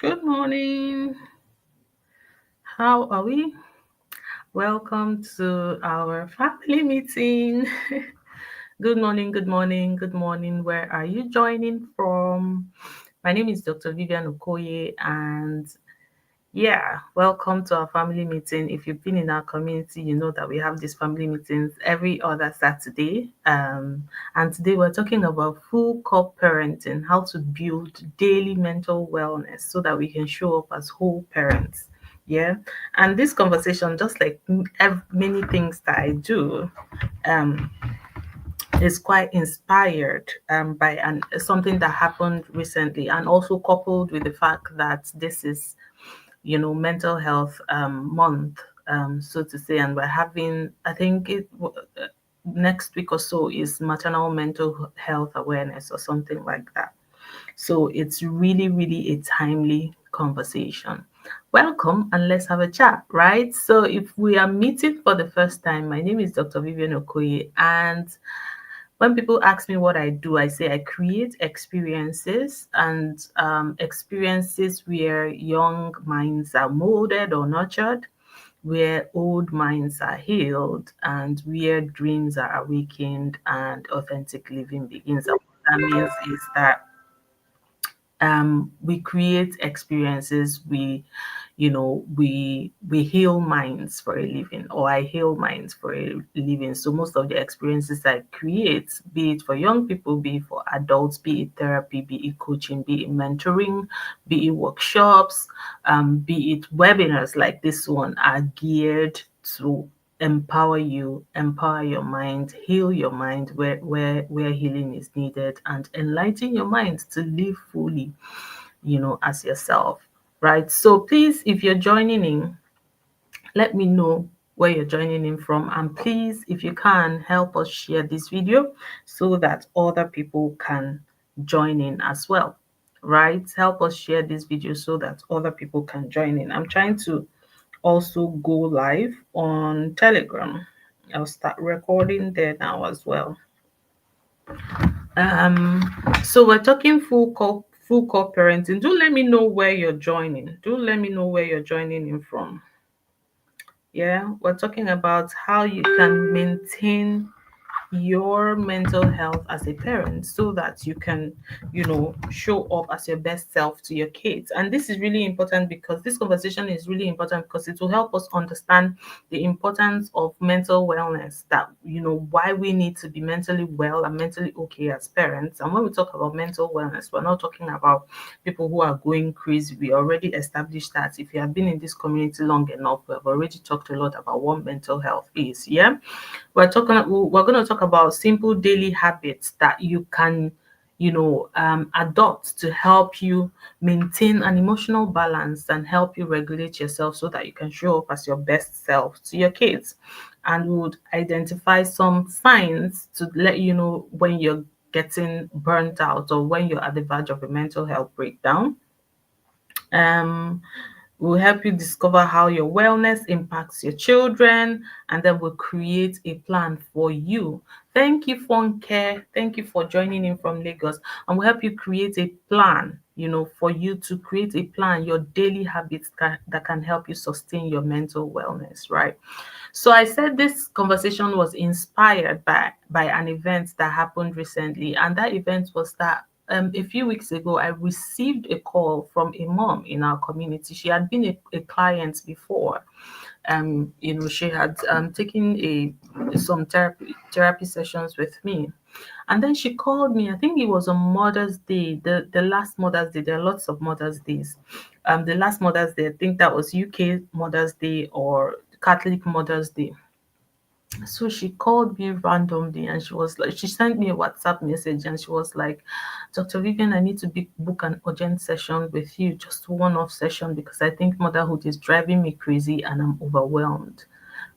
Good morning. How are we? Welcome to our family meeting. Good morning, good morning, good morning. Where are you joining from? My name is Dr. Vivian Okoye, and welcome to our family meeting. If you've been in our community, you know that we have these family meetings every other Saturday. And today we're talking about full co-parenting, how to build daily mental wellness so that we can show up as whole parents. Yeah. And this conversation, just like many things that I do, um, is quite inspired by something that happened recently, and also coupled with the fact that this is mental health month, so to say, and we're having, I think next week or so is maternal mental health awareness or something like that. So it's really, really a timely conversation. Welcome, and let's have a chat, right? So if we are meeting for the first time, my name is Dr. Vivian Okoye, and when people ask me what I do, I say I create experiences, and experiences where young minds are molded or nurtured, where old minds are healed, and where dreams are awakened and authentic living begins. And what that means is that we create experiences, we heal minds for a living, or I heal minds for a living. So most of the experiences I create, be it for young people, be it for adults, be it therapy, be it coaching, be it mentoring, be it workshops, be it webinars like this one, are geared to empower you, empower your mind, heal your mind where healing is needed, and enlighten your mind to live fully, as yourself, right? So please, if you're joining in, let me know where you're joining in from, and please, if you can, help us share this video so that other people can join in as well, right? Help us share this video so that other people can join in. I'm trying to also go live on Telegram. I'll start recording there now as well. Um, so we're talking full co-parenting. Do let me know where you're joining. Do let me know where you're joining in from. Yeah, we're talking about how you can maintain your mental health as a parent so that you can, show up as your best self to your kids. And this is really important, because this conversation is really important because it will help us understand the importance of mental wellness, that, why we need to be mentally well and mentally okay as parents. And when we talk about mental wellness, we're not talking about people who are going crazy. We already established that. If you have been in this community long enough, we have already talked a lot about what mental health is. Yeah. We're going to talk about simple daily habits that you can, adopt to help you maintain an emotional balance and help you regulate yourself so that you can show up as your best self to your kids. And we would identify some signs to let you know when you're getting burnt out or when you're at the verge of a mental health breakdown. um We'll help you discover how your wellness impacts your children, and then we'll create a plan for you. Thank you, Care. Thank you for joining in from Lagos. And we'll help you create a plan, for you to create a plan, your daily habits that can help you sustain your mental wellness, right? So I said this conversation was inspired by an event that happened recently, and that event was that a few weeks ago, I received a call from a mom in our community. She had been a client before. She had taken some therapy sessions with me, and then she called me. I think it was on Mother's Day, the last Mother's Day. There are lots of Mother's Days. The last Mother's Day, I think that was UK Mother's Day or Catholic Mother's Day. So she called me randomly, and she sent me a WhatsApp message, and she was like, Dr. Vivian, I need to book an urgent session with you, just one-off session, because I think motherhood is driving me crazy and I'm overwhelmed.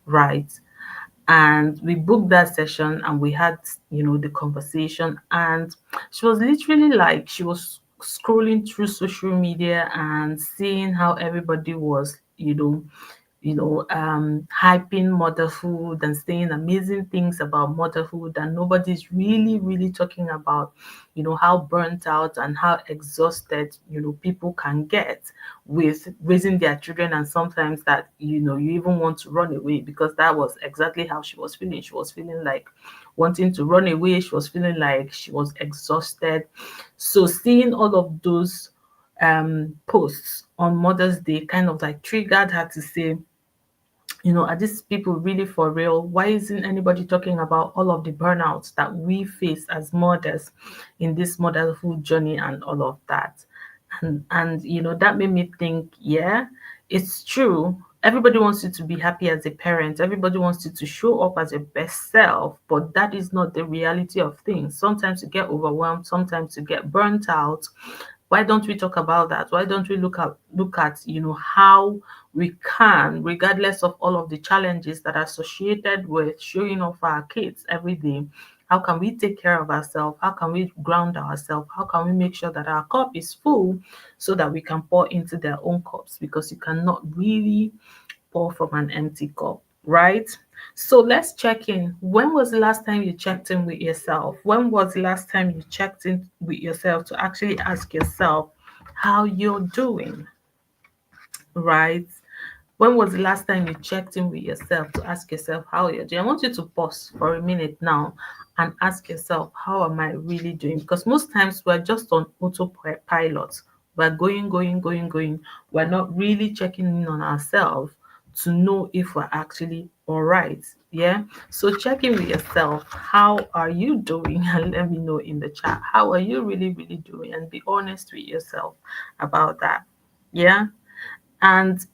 Right. And we booked that session, and we had, the conversation. And she was literally like, she was scrolling through social media and seeing how everybody was, hyping motherhood and saying amazing things about motherhood, and nobody's really talking about, how burnt out and how exhausted, people can get with raising their children, and sometimes that, you even want to run away, because that was exactly how she was feeling. She was feeling like wanting to run away. She was feeling like she was exhausted. So seeing all of those posts on Mother's Day kind of like triggered her to say, are these people really for real? Why isn't anybody talking about all of the burnouts that we face as mothers in this motherhood journey and all of that? And that made me think, yeah, it's true. Everybody wants you to be happy as a parent. Everybody wants you to show up as your best self, but that is not the reality of things. Sometimes you get overwhelmed, sometimes you get burnt out. Why don't we talk about that? Why don't we look at how we can, regardless of all of the challenges that are associated with showing up for our kids every day, how can we take care of ourselves? How can we ground ourselves? How can we make sure that our cup is full so that we can pour into their own cups? Because you cannot really pour from an empty cup, right? So let's check in. When was the last time you checked in with yourself? When was the last time you checked in with yourself to actually ask yourself how you're doing, right? When was the last time you checked in with yourself to ask yourself how you're doing? I want you to pause for a minute now and ask yourself, how am I really doing? Because most times we're just on autopilot. We're going. We're not really checking in on ourselves to know if we're actually all right. Yeah. So check in with yourself. How are you doing? And let me know in the chat. How are you really doing? And be honest with yourself about that. Yeah. And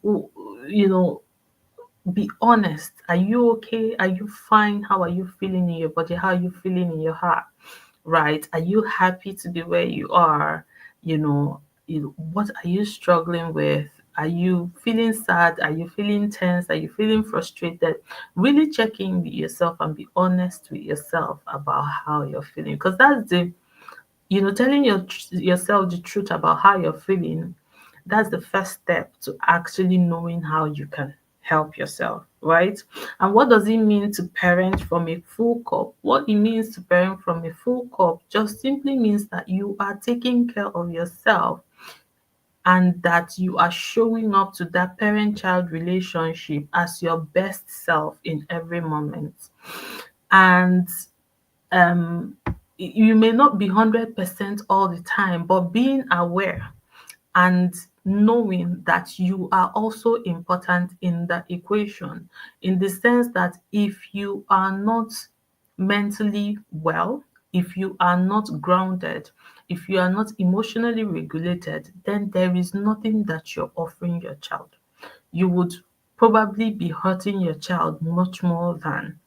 be honest. Are you okay? Are you fine? How are you feeling in your body? How are you feeling in your heart? Right? Are you happy to be where you are? What are you struggling with? Are you feeling sad? Are you feeling tense? Are you feeling frustrated? Really check in with yourself and be honest with yourself about how you're feeling, because that's the telling yourself the truth about how you're feeling. That's the first step to actually knowing how you can help yourself, right? And what does it mean to parent from a full cup? What it means to parent from a full cup just simply means that you are taking care of yourself, and that you are showing up to that parent-child relationship as your best self in every moment. And um you may not be 100% all the time, but being aware and knowing that you are also important in the equation, in the sense that if you are not mentally well, if you are not grounded, if you are not emotionally regulated, then there is nothing that you're offering your child. You would probably be hurting your child much more than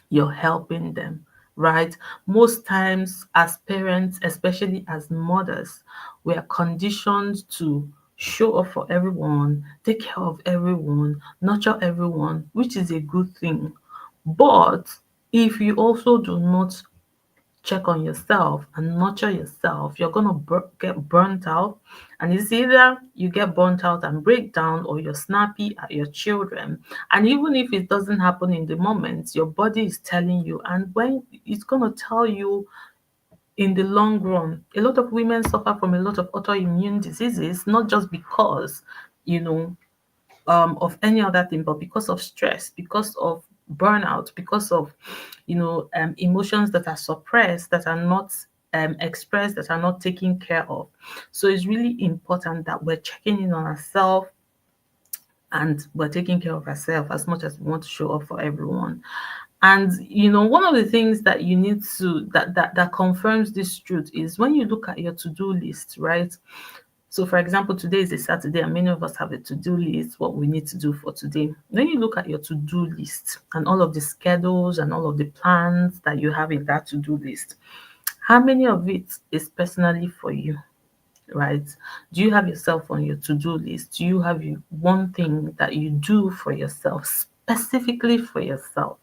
you're helping them, right? Most times, as parents, especially as mothers, we are conditioned to show up for everyone, take care of everyone, nurture everyone, which is a good thing. But if you also do not check on yourself and nurture yourself, you're gonna get burnt out. And it's either you get burnt out and break down, or you're snappy at your children. And even if it doesn't happen in the moment, your body is telling you, and when it's gonna tell you in the long run. A lot of women suffer from a lot of autoimmune diseases, not just because you know of any other thing, but because of stress, because of burnout, because of emotions that are suppressed, that are not expressed, that are not taken care of. So it's really important that we're checking in on ourselves, and we're taking care of ourselves as much as we want to show up for everyone. And one of the things that you need to that confirms this truth is when you look at your to-do list, right? So, for example, today is a Saturday, and many of us have a to-do list, what we need to do for today. When you look at your to-do list and all of the schedules and all of the plans that you have in that to-do list, how many of it is personally for you, right? Do you have yourself on your to-do list? Do you have one thing that you do for yourself, specifically for yourself,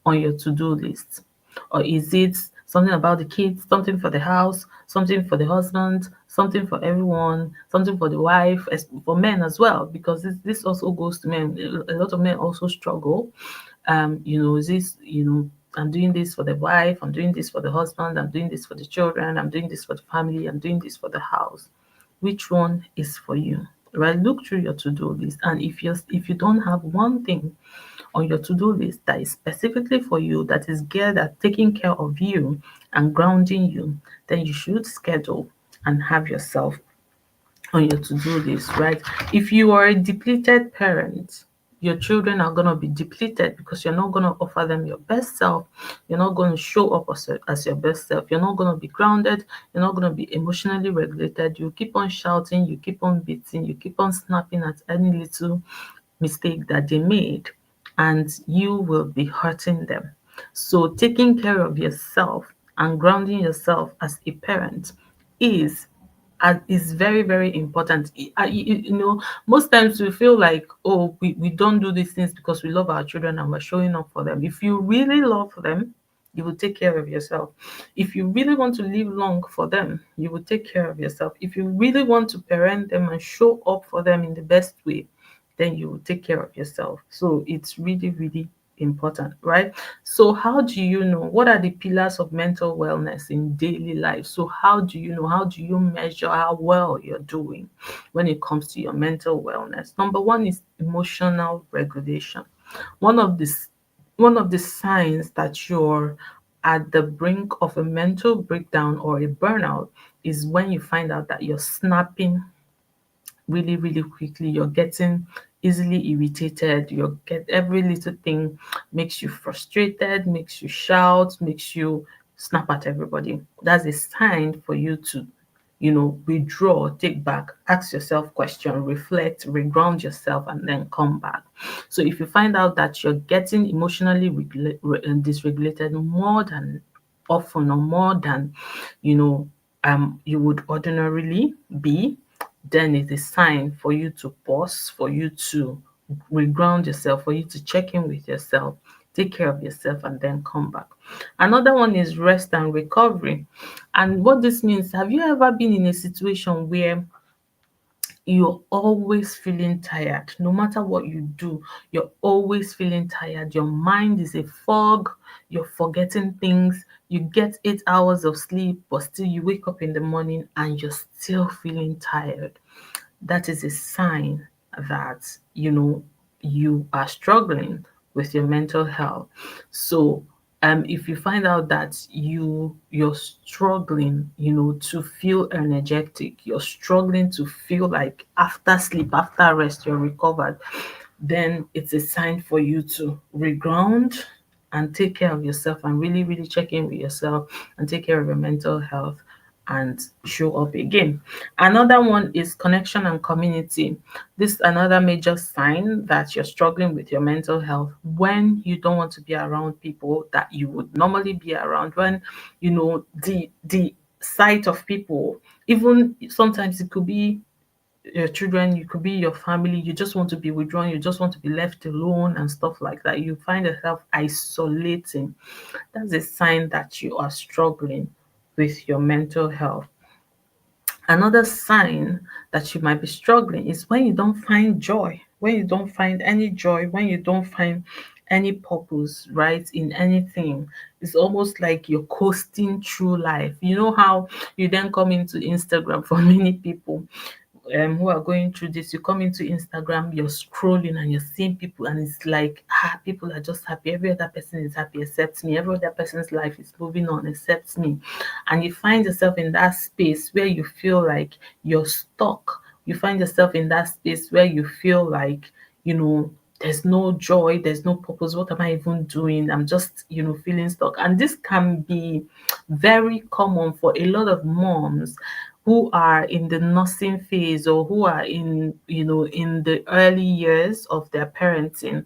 on your to-do list? Or is it something about the kids, something for the house, something for the husband, something for everyone, something for the wife, for men as well, because this also goes to men. A lot of men also struggle. Is this, I'm doing this for the wife, I'm doing this for the husband, I'm doing this for the children, I'm doing this for the family, I'm doing this for the house. Which one is for you? Right? Look through your to-do list, and if you don't have one thing on your to-do list that is specifically for you, that is geared at taking care of you and grounding you, then you should schedule and have yourself on your to-do list, right? If you are a depleted parent, your children are going to be depleted because you're not going to offer them your best self. You're not going to show up as your best self. You're not going to be grounded. You're not going to be emotionally regulated. You keep on shouting, you keep on beating, you keep on snapping at any little mistake that they made, and you will be hurting them. So taking care of yourself and grounding yourself as a parent is is very, very important. Most times we feel like, oh, we don't do these things because we love our children and we're showing up for them. If you really love them, you will take care of yourself. If you really want to live long for them, you will take care of yourself. If you really want to parent them and show up for them in the best way, then you will take care of yourself. So it's really, really important, right? So how do you know what are the pillars of mental wellness in daily life? So how do you know, how do you measure how well you're doing when it comes to your mental wellness? Number one is emotional regulation. One of the one of the signs that you're at the brink of a mental breakdown or a burnout is when you find out that you're snapping really, really quickly. You're getting easily irritated. You get every little thing makes you frustrated, makes you shout, makes you snap at everybody. That's a sign for you to, withdraw, take back, ask yourself question, reflect, reground yourself, and then come back. So if you find out that you're getting emotionally dysregulated more than often or more than you know you would ordinarily be, then it's a sign for you to pause, for you to reground yourself, for you to check in with yourself, take care of yourself, and then come back. Another one is rest and recovery. And what this means, have you ever been in a situation where you're always feeling tired? No matter what you do, you're always feeling tired. Your mind is a fog, you're forgetting things. You get 8 hours of sleep, but still you wake up in the morning and you're still feeling tired. That is a sign that you are struggling with your mental health. So if you find out that you're struggling, to feel energetic, you're struggling to feel like after sleep, after rest, you're recovered, then it's a sign for you to reground and take care of yourself and really, really check in with yourself and take care of your mental health and show up again. Another one is connection and community. This is another major sign that you're struggling with your mental health when you don't want to be around people that you would normally be around, when the sight of people, even sometimes it could be your children, you could be your family, you just want to be withdrawn, you just want to be left alone and stuff like that. You find yourself isolating. That's a sign that you are struggling with your mental health. Another sign that you might be struggling is when you don't find joy, when you don't find any joy, when you don't find any purpose, right, in anything. It's almost like you're coasting through life. You know how you then come into Instagram for many people who are going through this, you come into Instagram, you're scrolling and you're seeing people, and it's like, people are just happy. Every other person is happy except me. Every other person's life is moving on except me. And you find yourself in that space where you feel like you're stuck. You find yourself in that space where you feel like, there's no joy, there's no purpose. What am I even doing? I'm just, feeling stuck. And this can be very common for a lot of moms who are in the nursing phase, or who are in the early years of their parenting.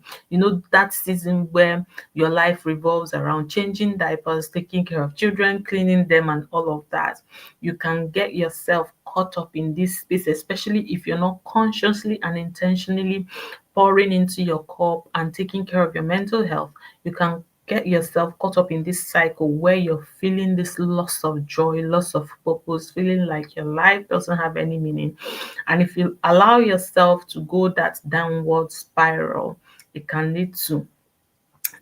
That season where your life revolves around changing diapers, taking care of children, cleaning them, and all of that. You can get yourself caught up in this space, especially if you're not consciously and intentionally pouring into your cup and taking care of your mental health. You can get yourself caught up in this cycle where you're feeling this loss of joy, loss of purpose, feeling like your life doesn't have any meaning. And if you allow yourself to go that downward spiral, it can lead to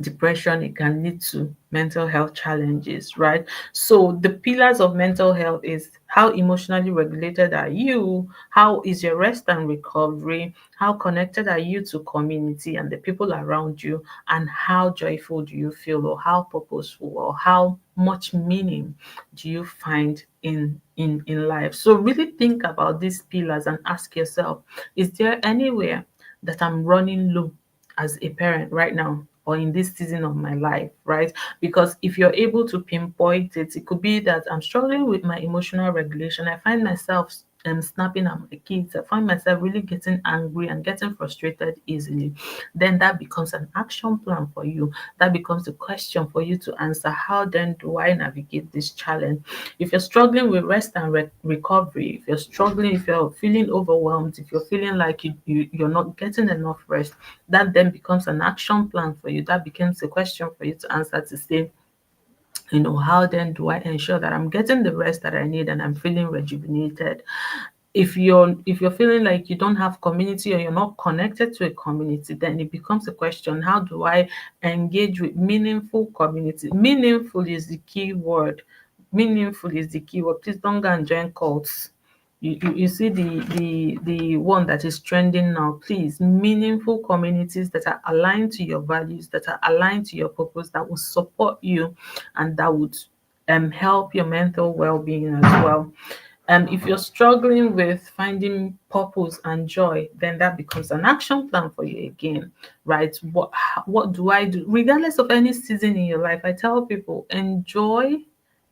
depression, it can lead to mental health challenges, right? So the pillars of mental health is: how emotionally regulated are you? How is your rest and recovery? How connected are you to community and the people around you? And how joyful do you feel, or how purposeful, or how much meaning do you find in life? So really think about these pillars and ask yourself, is there anywhere that I'm running low as a parent right now, or in this season of my life, right? Because if you're able to pinpoint it, it could be that I'm struggling with my emotional regulation. I find myself snapping at my kids. I find myself really getting angry and getting frustrated easily. Then that becomes an action plan for you. That becomes a question for you to answer. How then do I navigate this challenge? If you're struggling with rest and recovery, if you're struggling, if you're feeling overwhelmed, if you're feeling like you're not getting enough rest, that then becomes an action plan for you. That becomes a question for you to answer, to say, how then do I ensure that I'm getting the rest that I need and I'm feeling rejuvenated? If you're feeling like you don't have community, or you're not connected to a community, then it becomes a question: how do I engage with meaningful community? Meaningful is the key word. Meaningful is the key word. Please don't go and join cults. You see the one that is trending now. Please, meaningful communities that are aligned to your values, that are aligned to your purpose, that will support you, and that would help your mental well-being as well. If you're struggling with finding purpose and joy, then that becomes an action plan for you again, right? What do I do? Regardless of any season in your life, I tell people, enjoy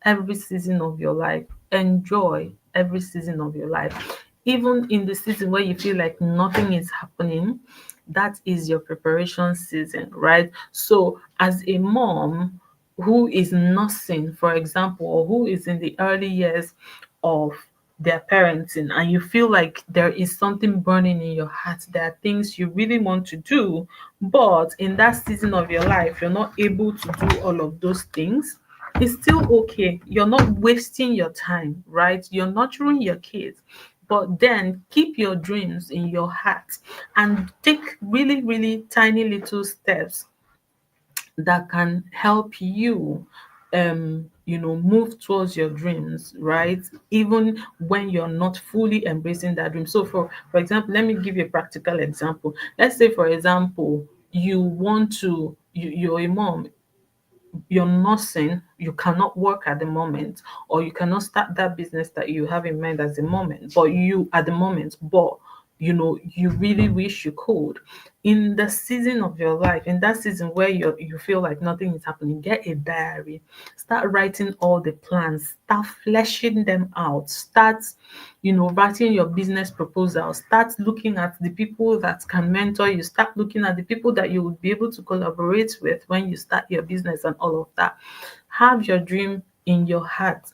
every season of your life. Enjoy every season of your life. Even in the season where you feel like nothing is happening, that is your preparation season, right? So as a mom who is nursing, for example, or who is in the early years of their parenting, and you feel like there is something burning in your heart, there are things you really want to do, but in that season of your life you're not able to do all of those things, it's still okay. You're not wasting your time, right? You're nurturing your kids, but then keep your dreams in your heart and take really, really tiny little steps that can help you move towards your dreams, right? Even when you're not fully embracing that dream. So for example, let me give you a practical example. Let's say, for example, you're a mom, you're nursing, you cannot work at the moment, or you cannot start that business that you have in mind at the moment, but you really wish you could. In the season of your life, in that season where you feel like nothing is happening, get a diary, start writing all the plans, start fleshing them out, start writing your business proposal, start looking at the people that can mentor you, start looking at the people that you would be able to collaborate with when you start your business and all of that. Have your dream in your heart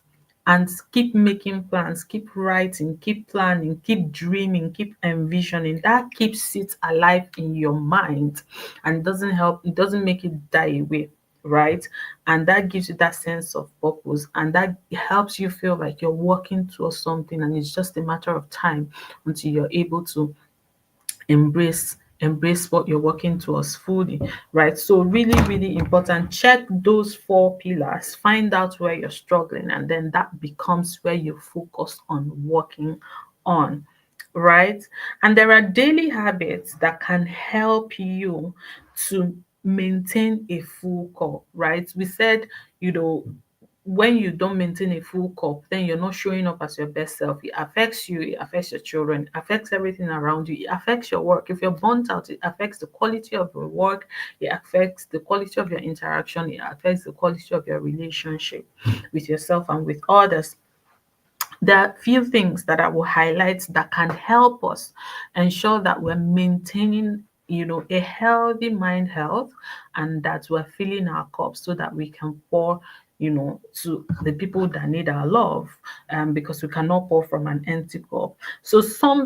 and keep making plans, keep writing, keep planning, keep dreaming, keep envisioning. That keeps it alive in your mind and it doesn't make it die away, right? And that gives you that sense of purpose, and that helps you feel like you're working towards something, and it's just a matter of time until you're able to embrace what you're working towards fully, right? So really, really important. Check those four pillars, find out where you're struggling, and then that becomes where you focus on working on, right? And there are daily habits that can help you to maintain a full cup, right? We said, you know when you don't maintain a full cup, then you're not showing up as your best self. It affects you, it affects your children, it affects everything around you, it affects your work. If you're burnt out, it affects the quality of your work, it affects the quality of your interaction, it affects the quality of your relationship with yourself and with others. There are few things that I will highlight that can help us ensure that we're maintaining, a healthy mind health, and that we're filling our cups so that we can pour, to the people that need our love, because we cannot pour from an empty cup. So some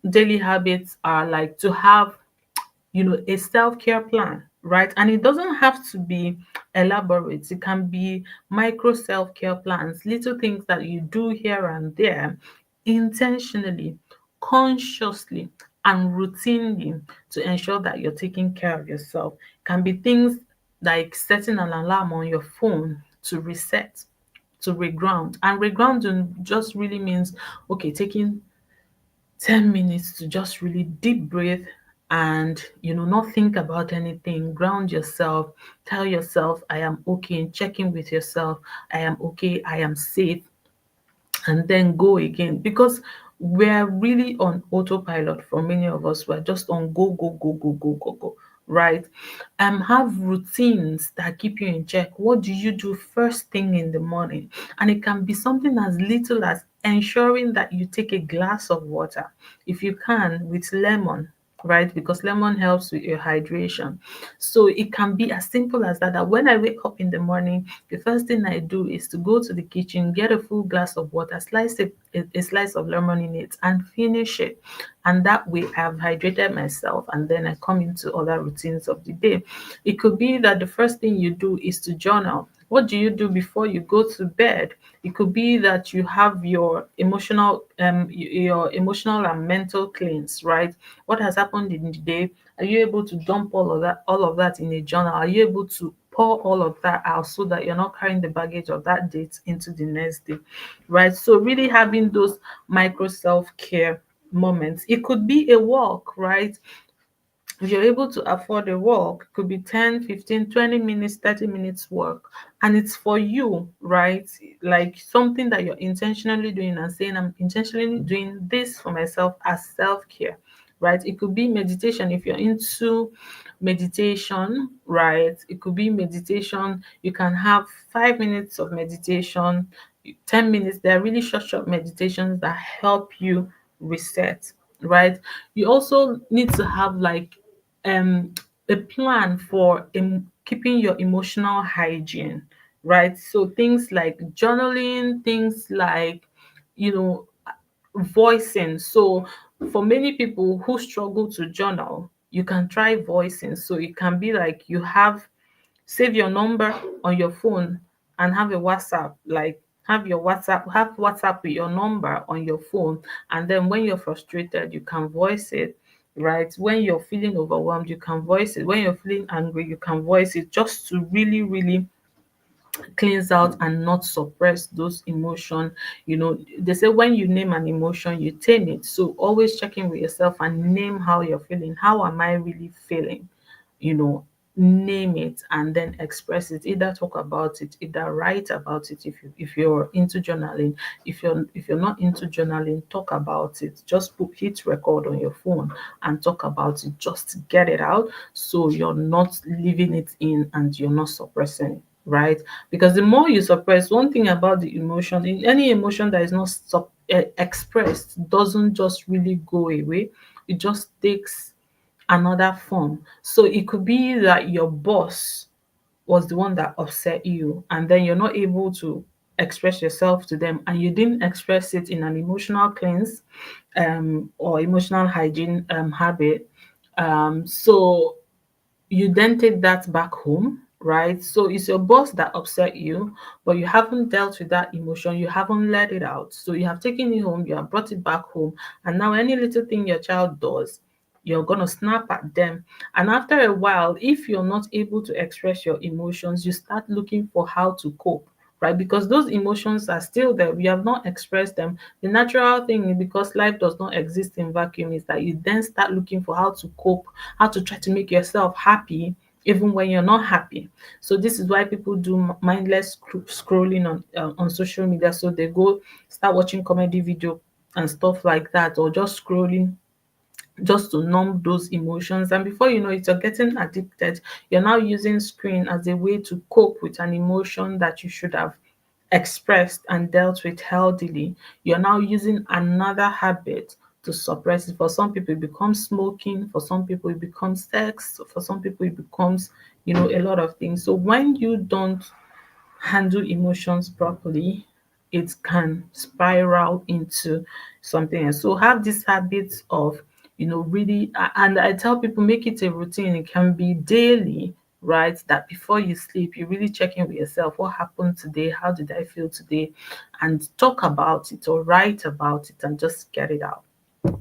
daily habits are like to have, a self-care plan. right? And it doesn't have to be elaborate. It can be micro self-care plans, little things that you do here and there intentionally, consciously, and routinely to ensure that you're taking care of yourself. It can be things like setting an alarm on your phone to reset, to reground. And regrounding just really means, okay, taking 10 minutes to just really deep breathe and not think about anything. Ground yourself, tell yourself I am okay, check in with yourself, I am okay, I am safe, and then go again, because we're really on autopilot. For many of us, we're just on go go go go go go go, right? Have routines that keep you in check. What do you do first thing in the morning? And it can be something as little as ensuring that you take a glass of water, if you can, with lemon, right? Because lemon helps with your hydration. So it can be as simple as that, that when I wake up in the morning, the first thing I do is to go to the kitchen, get a full glass of water, slice a slice of lemon in it, and finish it. And that way I've hydrated myself, and then I come into other routines of the day. It could be that the first thing you do is to journal. What do you do before you go to bed? It could be that you have your emotional and mental cleanse, right? What has happened in the day? Are you able to dump all of that in a journal? Are you able to pour all of that out so that you're not carrying the baggage of that date into the next day, right? So really having those micro self-care moments. It could be a walk, right? If you're able to afford a walk, it could be 10, 15, 20 minutes, 30 minutes work, and it's for you, right? Like something that you're intentionally doing and saying, I'm intentionally doing this for myself as self-care, right? It could be meditation if you're into meditation, right? It could be meditation. You can have 5 minutes of meditation, 10 minutes. They're really short meditations that help you reset, right? You also need to have like um a plan for keeping your emotional hygiene, right? So things like journaling, things like you know voicing. So for many people who struggle to journal, you can try voicing. So it can be like you have save your number on your phone and have a WhatsApp, like have WhatsApp with your number on your phone, and then when you're frustrated, you can voice it, right? When you're feeling overwhelmed, you can voice it. When you're feeling angry, you can voice it, just to really, really cleanse out and not suppress those emotion. They say when you name an emotion, you tame it. So always checking with yourself and name how you're feeling. How am I really feeling? you know Name it and then express it. Either talk about it, either write about it, if you're into journaling. If you're not into journaling, talk about it. Just hit record on your phone and talk about it. Just get it out, so you're not leaving it in and you're not suppressing it, right? Because the more you suppress, one thing about the emotion, in any emotion that is not expressed, doesn't just really go away. It just takes another form. So it could be that your boss was the one that upset you, and then you're not able to express yourself to them, and you didn't express it in an emotional cleanse or emotional hygiene habit. So you then take that back home, right? So it's your boss that upset you, but you haven't dealt with that emotion, you haven't let it out. So you have taken it home, you have brought it back home, and now any little thing your child does, you're going to snap at them. And after a while, if you're not able to express your emotions, you start looking for how to cope, right? Because those emotions are still there. We have not expressed them. The natural thing is, because life does not exist in vacuum, is that you then start looking for how to cope, how to try to make yourself happy even when you're not happy. So this is why people do mindless scrolling on social media. So they go start watching comedy video and stuff like that, or just scrolling just to numb those emotions. And before you know it, you're getting addicted. You're now using screen as a way to cope with an emotion that you should have expressed and dealt with healthily. You're now using another habit to suppress it. For some people, it becomes smoking. For some people, it becomes sex. For some people, it becomes, a lot of things. So when you don't handle emotions properly, it can spiral into something else. So have this habit of, really, and I tell people, make it a routine. It can be daily, right? That before you sleep, you really check in with yourself. What happened today? How did I feel today? And talk about it or write about it and just get it out.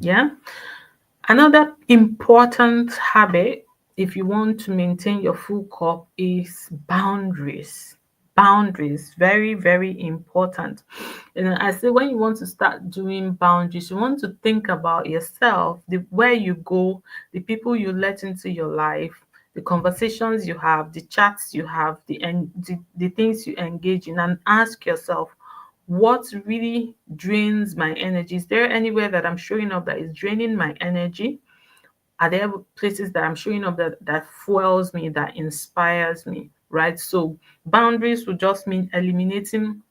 Yeah. Another important habit, if you want to maintain your full cup, is boundaries. Boundaries, very, very important. And I say, when you want to start doing boundaries, you want to think about yourself, the where you go, the people you let into your life, the conversations you have, the chats you have, the things you engage in, and ask yourself, what really drains my energy? Is there anywhere that I'm showing up that is draining my energy? Are there places that I'm showing up that fuels me, that inspires me, right? So boundaries would just mean eliminating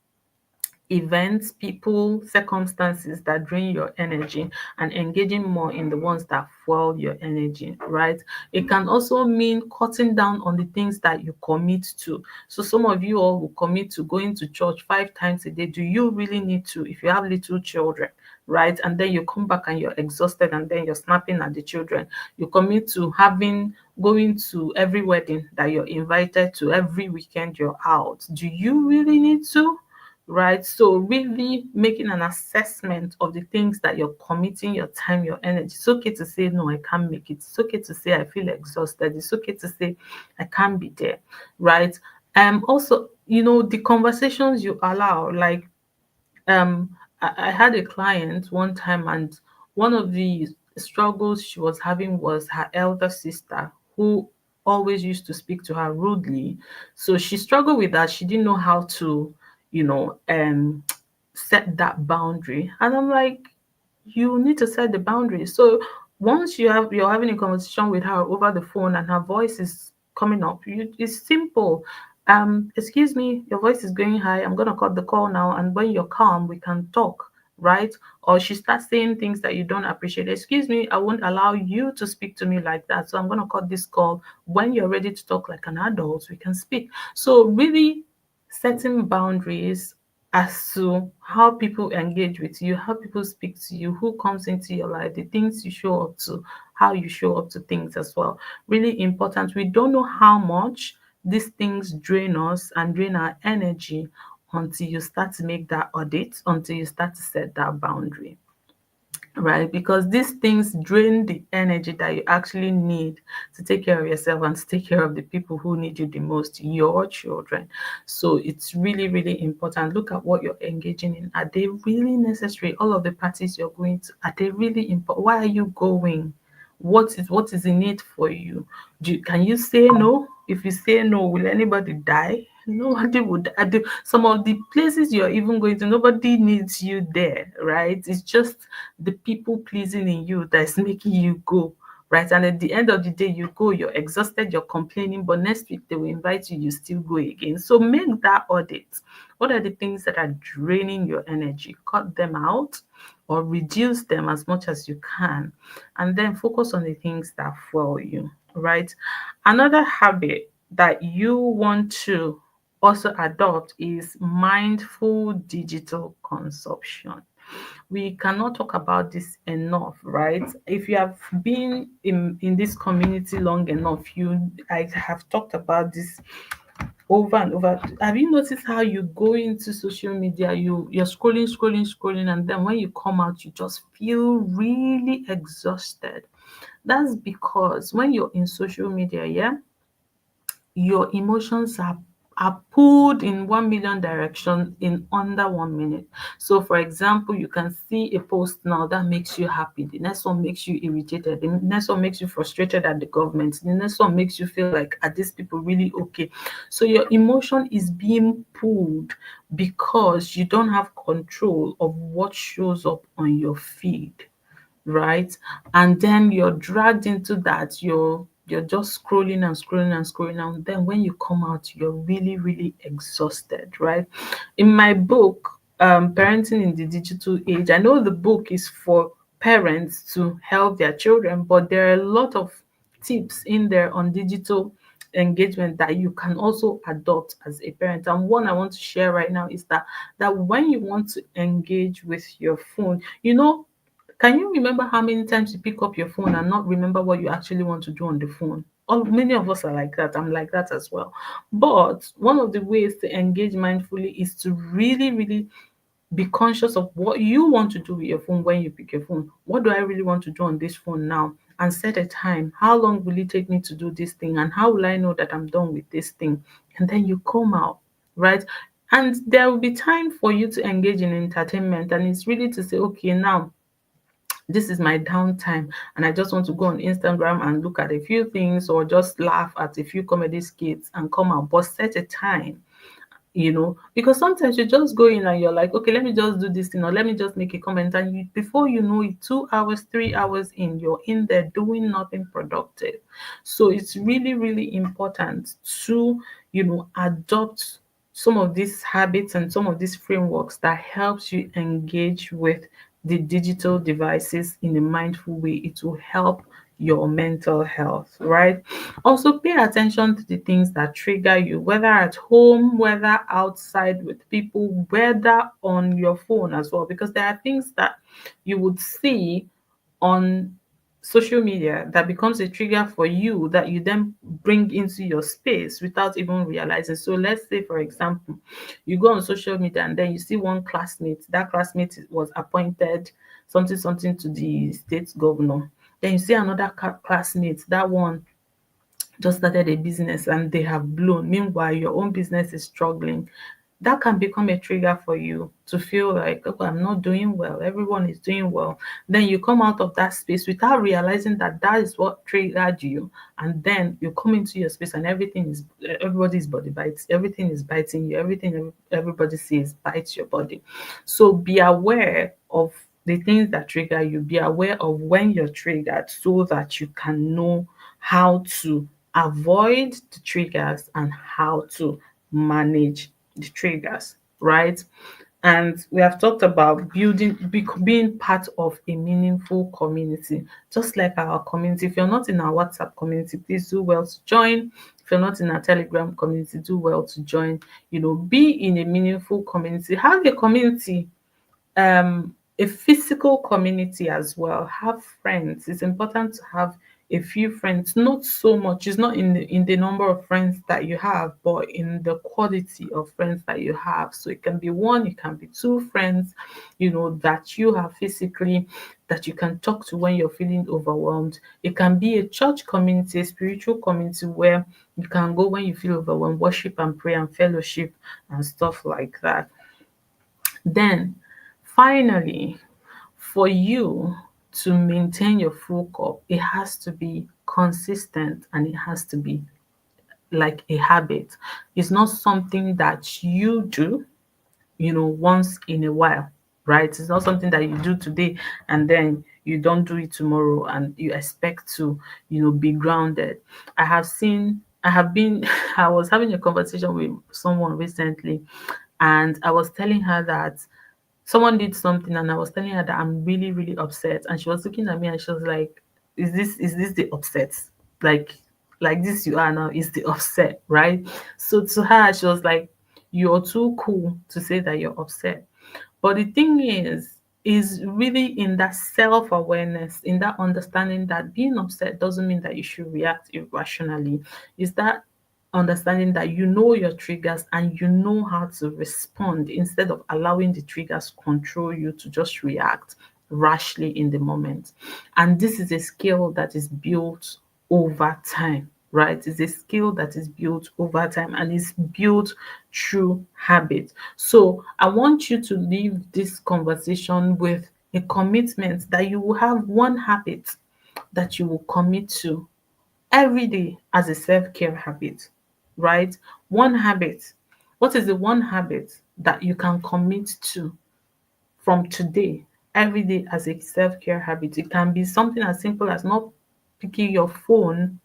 events, people, circumstances that drain your energy and engaging more in the ones that fuel your energy, right? It can also mean cutting down on the things that you commit to. So some of you all will commit to going to church 5 times a day. Do you really need to if you have little children? Right, and then you come back and you're exhausted, and then you're snapping at the children. You commit to having going to every wedding that you're invited to, every weekend you're out. Do you really need to? Right, so really making an assessment of the things that you're committing your time, your energy. It's okay to say no, I can't make it. It's okay to say I feel exhausted. It's okay to say I can't be there, right? Also, the conversations you allow, like I had a client one time, and one of the struggles she was having was her elder sister, who always used to speak to her rudely. So she struggled with that. She didn't know how to, you know, um, set that boundary. And I'm like, you need to set the boundary. So once you're having a conversation with her over the phone and her voice is coming up, it's simple. Excuse me, your voice is going high. I'm gonna cut the call now, and when you're calm, we can talk, right? Or she starts saying things that you don't appreciate. Excuse me, I won't allow you to speak to me like that. So I'm gonna cut this call. When you're ready to talk like an adult, we can speak. So really setting boundaries as to how people engage with you, how people speak to you, who comes into your life, the things you show up to, how you show up to things as well. Really important. We don't know how much these things drain us and drain our energy until you start to make that audit, until you start to set that boundary, right? Because these things drain the energy that you actually need to take care of yourself and to take care of the people who need you the most, your children. So it's really, really important. Look at what you're engaging in. Are they really necessary? All of the parties you're going to, are they really important? Why are you going? What is in it for you? Can you say no? If you say no, will anybody die? Nobody would. Some of the places you're even going to, nobody needs you there, right? It's just the people pleasing in you that's making you go, right? And at the end of the day, you go, you're exhausted, you're complaining, but next week they will invite you, you still go again. So make that audit. What are the things that are draining your energy? Cut them out or reduce them as much as you can, and then focus on the things that fuel you, right? Another habit that you want to also adopt is mindful digital consumption. We cannot talk about this enough, right? If you have been in this community long enough, I have talked about this over and over. Have you noticed how you go into social media, you're scrolling, scrolling, scrolling, and then when you come out, you just feel really exhausted? That's because when you're in social media, yeah, your emotions are pulled in 1 million directions in under 1 minute. So for example, you can see a post now that makes you happy, the next one makes you irritated, the next one makes you frustrated at the government, the next one makes you feel like, are these people really okay? So your emotion is being pulled because you don't have control of what shows up on your feed, right? And then you're dragged into that. You're just scrolling and scrolling and scrolling, and then when you come out, you're really, really exhausted, right? In my book, Parenting in the Digital Age, I know the book is for parents to help their children, but there are a lot of tips in there on digital engagement that you can also adopt as a parent. And one I want to share right now is that when you want to engage with your phone, Can you remember how many times you pick up your phone and not remember what you actually want to do on the phone? Many of us are like that. I'm like that as well. But one of the ways to engage mindfully is to really, really be conscious of what you want to do with your phone when you pick your phone. What do I really want to do on this phone now? And set a time. How long will it take me to do this thing? And how will I know that I'm done with this thing? And then you come out, right? And there will be time for you to engage in entertainment. And it's really to say, okay, now this is my downtime and I just want to go on Instagram and look at a few things or just laugh at a few comedy skits and come out. But set a time, because sometimes you just go in and you're like, okay, let me just do this thing or let me just make a comment, and before you know it, 2 hours, 3 hours in, you're in there doing nothing productive. So it's really, really important to, adopt some of these habits and some of these frameworks that helps you engage with the digital devices in a mindful way. It will help your mental health, right? Also, pay attention to the things that trigger you, whether at home, whether outside with people, whether on your phone as well, because there are things that you would see on social media that becomes a trigger for you that you then bring into your space without even realizing. So let's say, for example, you go on social media and then you see one classmate, that classmate was appointed something something to the state governor. Then you see another classmate, that one just started a business and they have blown. Meanwhile, your own business is struggling. That can become a trigger for you to feel like, oh, I'm not doing well. Everyone is doing well. Then you come out of that space without realizing that that is what triggered you. And then you come into your space and everybody's body bites. Everything is biting you. Everything everybody says bites your body. So be aware of the things that trigger you. Be aware of when you're triggered so that you can know how to avoid the triggers and how to manage the triggers, right? And we have talked about being part of a meaningful community, just like our community. If you're not in our WhatsApp community, please do well to join. If you're not in our Telegram community, do well to join. Be in a meaningful community. Have a community, a physical community as well. Have friends. It's important to have a few friends, not so much. It's not in the number of friends that you have, but in the quality of friends that you have. So it can be one, it can be two friends, that you have physically, that you can talk to when you're feeling overwhelmed. It can be a church community, a spiritual community where you can go when you feel overwhelmed, worship and pray and fellowship and stuff like that. Then finally, for you to maintain your full cup, it has to be consistent and it has to be like a habit. It's not something that you do, once in a while, right? It's not something that you do today and then you don't do it tomorrow and you expect to, be grounded. I have been, I was having a conversation with someone recently and I was telling her that someone did something and I was telling her that I'm really, really upset. And she was looking at me and she was like, is this the upset? Like like this you are now is the upset, right? So to her, she was like, you're too cool to say that you're upset. But the thing is really in that self-awareness, in that understanding that being upset doesn't mean that you should react irrationally. Is that understanding that you know your triggers and you know how to respond instead of allowing the triggers control you to just react rashly in the moment. And this is a skill that is built over time, right? It's a skill that is built over time and is built through habit. So I want you to leave this conversation with a commitment that you will have one habit that you will commit to every day as a self-care habit, right? One habit. What is the one habit that you can commit to from today, every day as a self-care habit? It can be something as simple as not picking your phone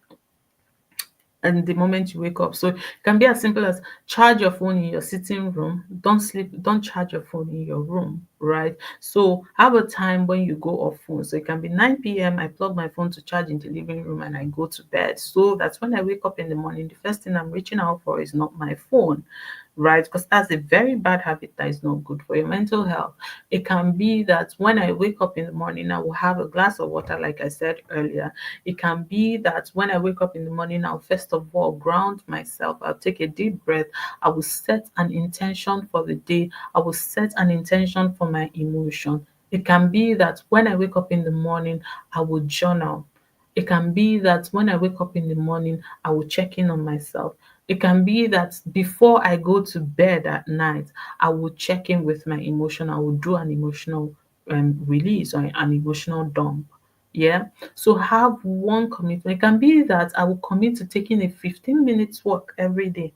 and the moment you wake up. So it can be as simple as charge your phone in your sitting room. Don't charge your phone in your room, right? So have a time when you go off phone. So it can be 9 p.m. I plug my phone to charge in the living room and I go to bed. So that's when I wake up in the morning, the first thing I'm reaching out for is not my phone. right? Because that's a very bad habit that is not good for your mental health. It can be that when I wake up in the morning, I will have a glass of water, like I said earlier. It can be that when I wake up in the morning, I'll first of all ground myself. I'll take a deep breath. I will set an intention for the day. I will set an intention for my emotion. It can be that when I wake up in the morning, I will journal. It can be that when I wake up in the morning, I will check in on myself. It can be that before I go to bed at night, I will check in with my emotion. I will do an emotional release or an emotional dump. Yeah. So have one commitment. It can be that I will commit to taking a 15 minutes walk every day,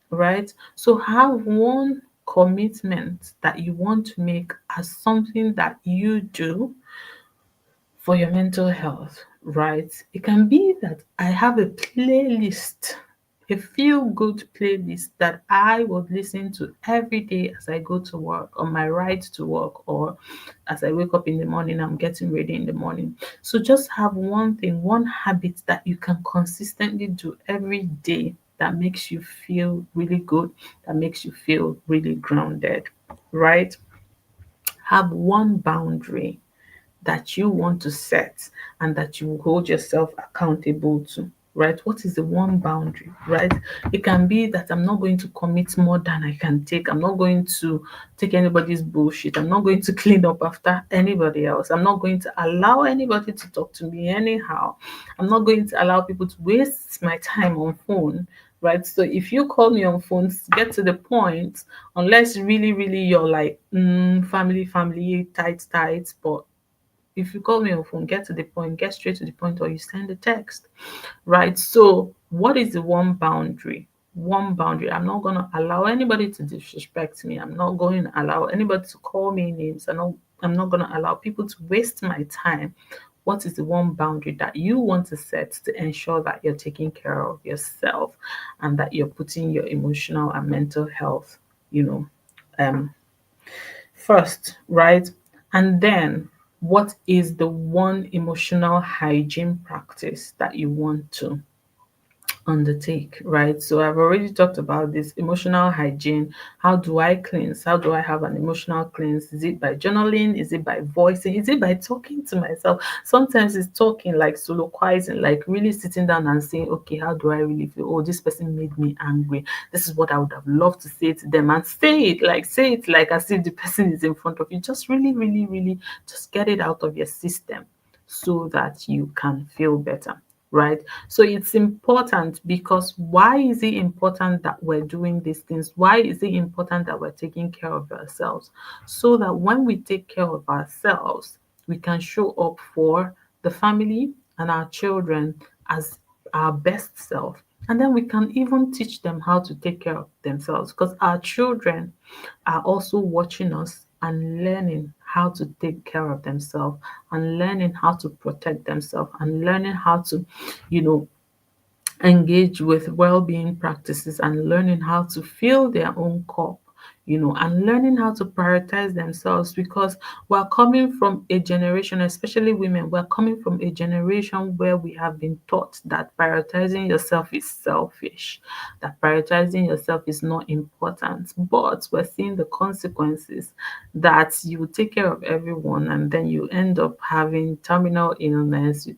right? So have one commitment that you want to make as something that you do for your mental health, right? It can be that I have a playlist, a feel good playlist that I would listen to every day as I go to work, on my ride to work, or as I wake up in the morning, I'm getting ready in the morning. So just have one thing, one habit that you can consistently do every day that makes you feel really good, that makes you feel really grounded, right? Have one boundary that you want to set and that you hold yourself accountable to, right? What is the one boundary, right? It can be that I'm not going to commit more than I can take. I'm not going to take anybody's bullshit. I'm not going to clean up after anybody else. I'm not going to allow anybody to talk to me anyhow. I'm not going to allow people to waste my time on phone, right? So if you call me on phones, get to the point, unless really, really you're like family, tight, but if you call me on phone, get to the point, get straight to the point, or you send a text, right? So, what is the one boundary? One boundary. I'm not going to allow anybody to disrespect me. I'm not going to allow anybody to call me names. I'm not going to allow people to waste my time. What is the one boundary that you want to set to ensure that you're taking care of yourself and that you're putting your emotional and mental health, you know, um, first, right? And then what is the one emotional hygiene practice that you want to undertake, right? So I've already talked about this emotional hygiene. How do I cleanse? How do I have an emotional cleanse? Is it by journaling? Is it by voicing? Is it by talking to myself? Sometimes it's talking, like soliloquizing, like really sitting down and saying, okay, how do I really feel? Oh, this person made me angry. This is what I would have loved to say to them, and say it like as if the person is in front of you. Just really, really, really just get it out of your system so that you can feel better, right? So it's important, because why is it important that we're doing these things? Why is it important that we're taking care of ourselves? So that when we take care of ourselves, we can show up for the family and our children as our best self. And then we can even teach them how to take care of themselves, because our children are also watching us and learning how to take care of themselves, and learning how to protect themselves, and learning how to, you know, engage with well-being practices, and learning how to fill their own cup, and learning how to prioritize themselves, because we're coming from a generation, especially women, we're coming from a generation where we have been taught that prioritizing yourself is selfish, that prioritizing yourself is not important. But we're seeing the consequences, that you take care of everyone and then you end up having terminal illness, you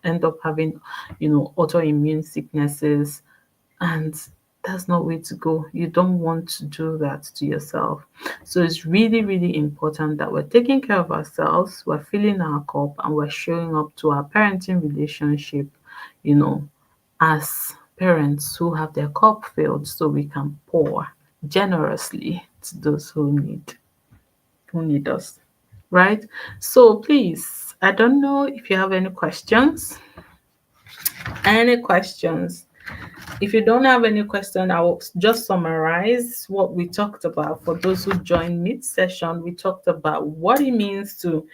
end up having, autoimmune sicknesses, and that's not way to go. You don't want to do that to yourself. So it's really, really important that we're taking care of ourselves, we're filling our cup, and we're showing up to our parenting relationship, you know, as parents who have their cup filled, so we can pour generously to those who need us. Right? So please, I don't know if you have any questions. Any questions? If you don't have any question, I will just summarize what we talked about. For those who joined mid-session, we talked about what it means to,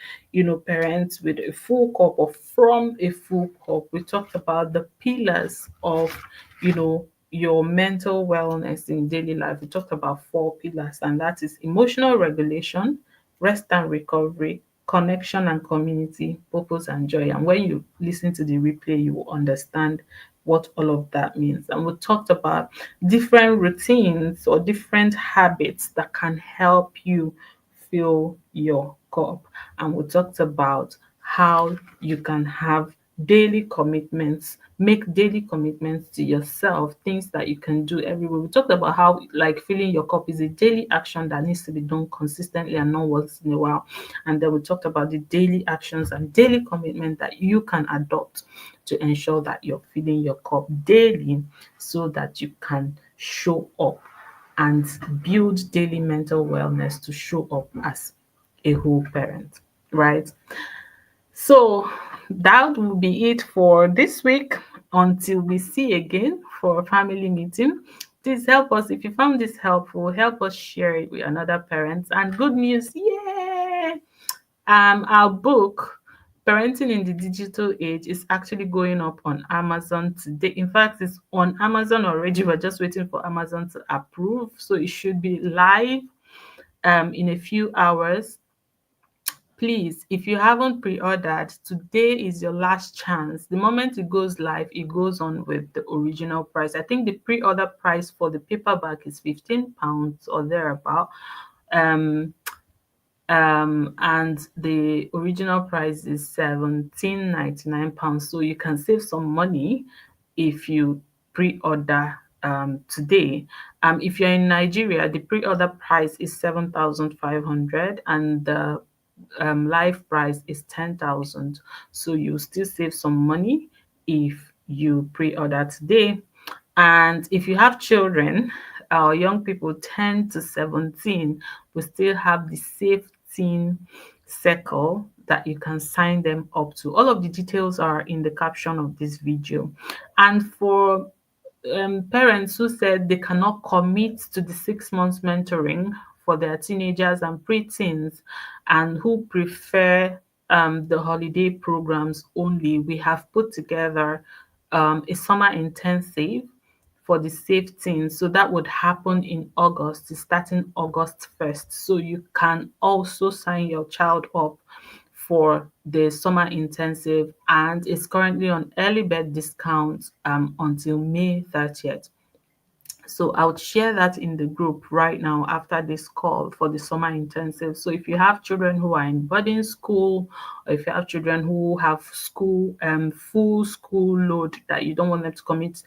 parent with a full cup or from a full cup. We talked about the pillars of, your mental wellness in daily life. We talked about 4 pillars, and that is emotional regulation, rest and recovery, connection and community, purpose and joy. And when you listen to the replay, you will understand what all of that means. And we talked about different routines or different habits that can help you fill your cup. And we talked about how you can have daily commitments, make daily commitments to yourself, things that you can do every week. We talked about how like filling your cup is a daily action that needs to be done consistently and not once in a while. And then we talked about the daily actions and daily commitment that you can adopt to ensure that you're filling your cup daily so that you can show up and build daily mental wellness to show up as a whole parent, right? So that will be it for this week. Until we see again for a family meeting, please help us. If you found this helpful, help us share it with another parents. And good news, yay! Our book, Parenting in the Digital Age, is actually going up on Amazon today. In fact, it's on Amazon already. We're just waiting for Amazon to approve. So it should be live in a few hours. Please, if you haven't pre-ordered, today is your last chance. The moment it goes live, it goes on with the original price. I think the pre-order price for the paperback is £15 or thereabout. Um, and the original price is £17.99. So you can save some money if you pre-order today. If you're in Nigeria, the pre-order price is 7,500 and the live price is 10,000. So you still save some money if you pre-order today. And if you have children, our young people 10 to 17, we still have the Safe Teen Circle that you can sign them up to. All of the details are in the caption of this video. And for parents who said they cannot commit to the 6 months mentoring for their teenagers and preteens and who prefer the holiday programs only, we have put together a summer intensive for the safe teens. So that would happen in August, starting August 1st. So you can also sign your child up for the summer intensive, and it's currently on early bird discount until May 30th. So I would share that in the group right now after this call for the summer intensive. So if you have children who are in boarding school, or if you have children who have school full school load that you don't want them to commit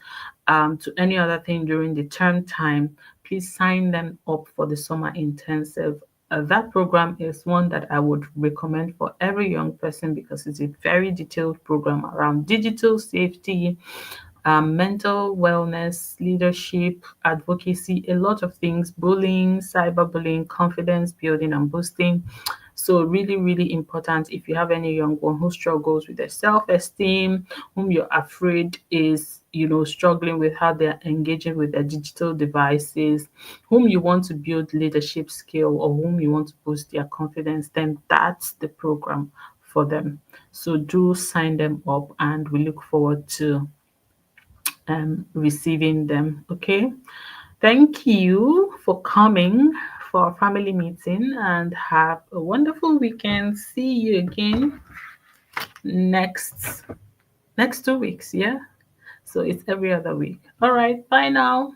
to any other thing during the term time, please sign them up for the summer intensive. That program is one that I would recommend for every young person because it's a very detailed program around digital safety, mental wellness, leadership, advocacy, a lot of things, bullying, cyberbullying, confidence building and boosting. So really, really important if you have any young one who struggles with their self-esteem, whom you're afraid is, struggling with how they're engaging with their digital devices, whom you want to build leadership skill or whom you want to boost their confidence, then that's the program for them. So do sign them up and we look forward to receiving them. Okay. Thank you for coming for our family meeting and have a wonderful weekend. See you again next 2 weeks. Yeah. So it's every other week. All right. Bye now.